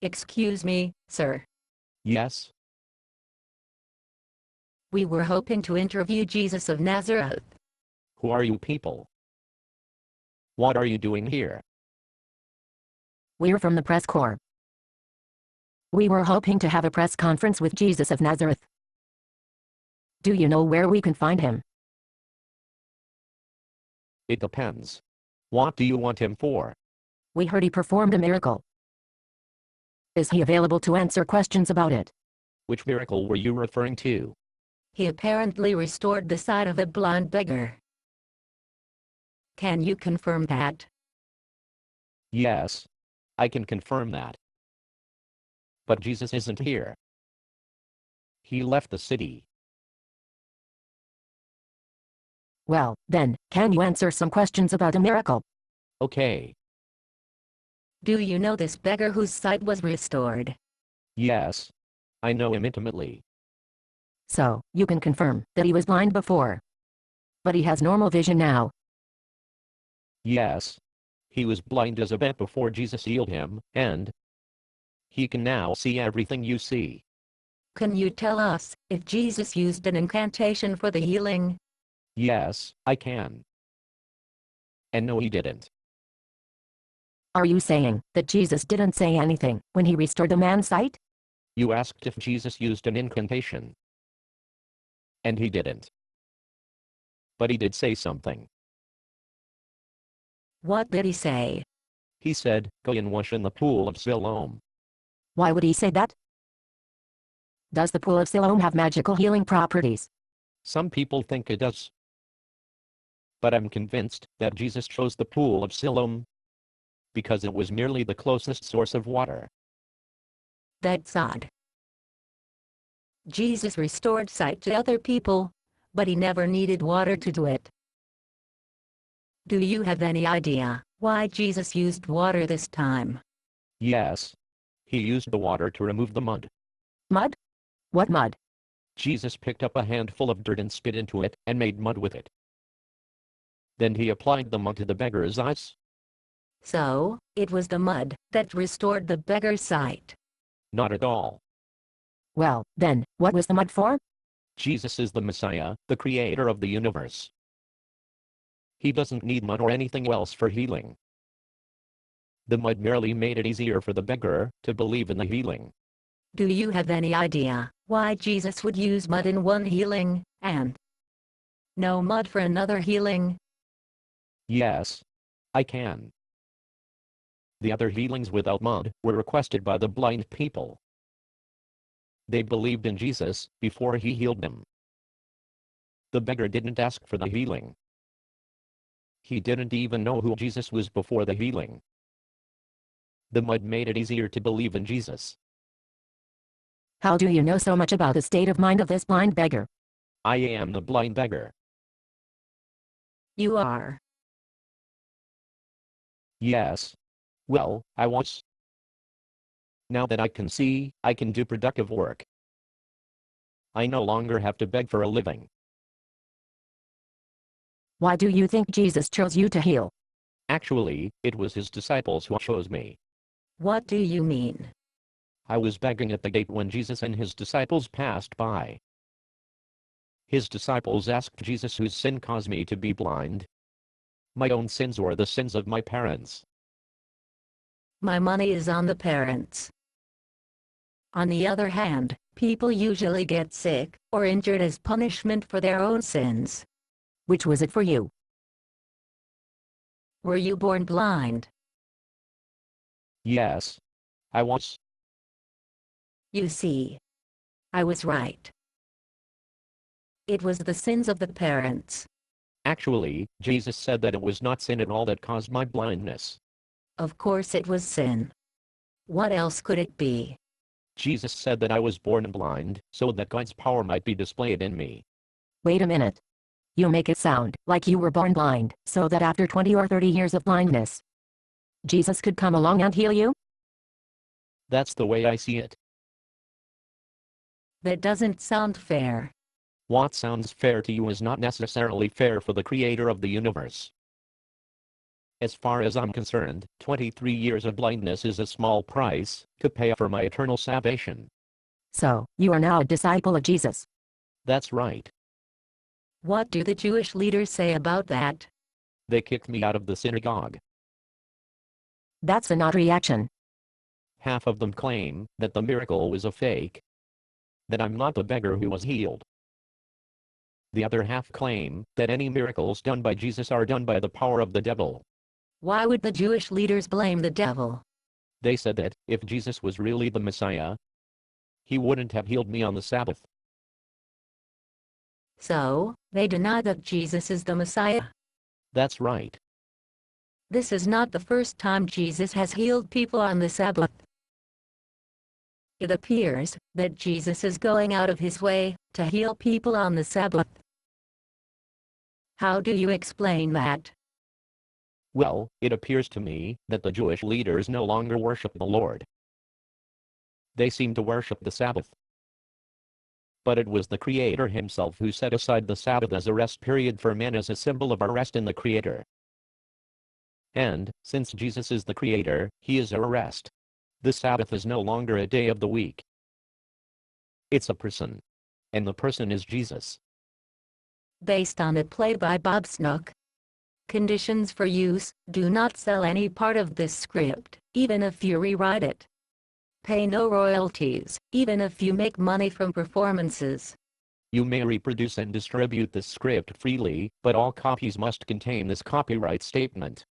Excuse me, sir. Yes? We were hoping to interview Jesus of Nazareth. Who are you people? What are you doing here? We're from the press corps. We were hoping to have a press conference with Jesus of Nazareth. Do you know where we can find him? It depends. What do you want him for? We heard he performed a miracle. Is he available to answer questions about it? Which miracle were you referring to? He apparently restored the sight of a blind beggar. Can you confirm that? Yes. I can confirm that. But Jesus isn't here. He left the city. Well, then, can you answer some questions about a miracle? Okay. Do you know this beggar whose sight was restored? Yes. I know him intimately. So, you can confirm that he was blind before. But he has normal vision now. Yes. He was blind as a bat before Jesus healed him, and he can now see everything you see. Can you tell us if Jesus used an incantation for the healing? Yes, I can. And no, he didn't. Are you saying that Jesus didn't say anything when he restored the man's sight? You asked if Jesus used an incantation. And he didn't. But he did say something. What did he say? He said, "Go and wash in the pool of Siloam." Why would he say that? Does the pool of Siloam have magical healing properties? Some people think it does. But I'm convinced that Jesus chose the pool of Siloam because it was merely the closest source of water. That's odd. Jesus restored sight to other people, but he never needed water to do it. Do you have any idea why Jesus used water this time? Yes. He used the water to remove the mud. Mud? What mud? Jesus picked up a handful of dirt and spit into it, and made mud with it. Then he applied the mud to the beggar's eyes. So, it was the mud that restored the beggar's sight. Not at all. Well, then, what was the mud for? Jesus is the Messiah, the creator of the universe. He doesn't need mud or anything else for healing. The mud merely made it easier for the beggar to believe in the healing. Do you have any idea why Jesus would use mud in one healing, and no mud for another healing? Yes. I can. The other healings without mud were requested by the blind people. They believed in Jesus before he healed them. The beggar didn't ask for the healing. He didn't even know who Jesus was before the healing. The mud made it easier to believe in Jesus. How do you know so much about the state of mind of this blind beggar? I am the blind beggar. You are. Yes. Well, I was. Now that I can see, I can do productive work. I no longer have to beg for a living. Why do you think Jesus chose you to heal? Actually, it was his disciples who chose me. What do you mean? I was begging at the gate when Jesus and his disciples passed by. His disciples asked Jesus whose sin caused me to be blind. My own sins or the sins of my parents? My money is on the parents. On the other hand, people usually get sick or injured as punishment for their own sins. Which was it for you? Were you born blind? Yes. I was. You see, I was right. It was the sins of the parents. Actually, Jesus said that it was not sin at all that caused my blindness. Of course it was sin. What else could it be? Jesus said that I was born blind, so that God's power might be displayed in me. Wait a minute. You make it sound like you were born blind, so that after 20 or 30 years of blindness, Jesus could come along and heal you? That's the way I see it. That doesn't sound fair. What sounds fair to you is not necessarily fair for the creator of the universe. As far as I'm concerned, 23 years of blindness is a small price to pay for my eternal salvation. So, you are now a disciple of Jesus. That's right. What do the Jewish leaders say about that? They kicked me out of the synagogue. That's an odd reaction. Half of them claim that the miracle was a fake, that I'm not the beggar who was healed. The other half claim that any miracles done by Jesus are done by the power of the devil. Why would the Jewish leaders blame the devil? They said that if Jesus was really the Messiah, he wouldn't have healed me on the Sabbath. So, they deny that Jesus is the Messiah. That's right. This is not the first time Jesus has healed people on the Sabbath. It appears that Jesus is going out of his way to heal people on the Sabbath. How do you explain that? Well, it appears to me that the Jewish leaders no longer worship the Lord. They seem to worship the Sabbath. But it was the Creator himself who set aside the Sabbath as a rest period for man as a symbol of our rest in the Creator. And, since Jesus is the Creator, he is our rest. The Sabbath is no longer a day of the week. It's a person. And the person is Jesus. Based on a play by Bob Snook. Conditions for use: do not sell any part of this script, even if you rewrite it. Pay no royalties, even if you make money from performances. You may reproduce and distribute this script freely, but all copies must contain this copyright statement.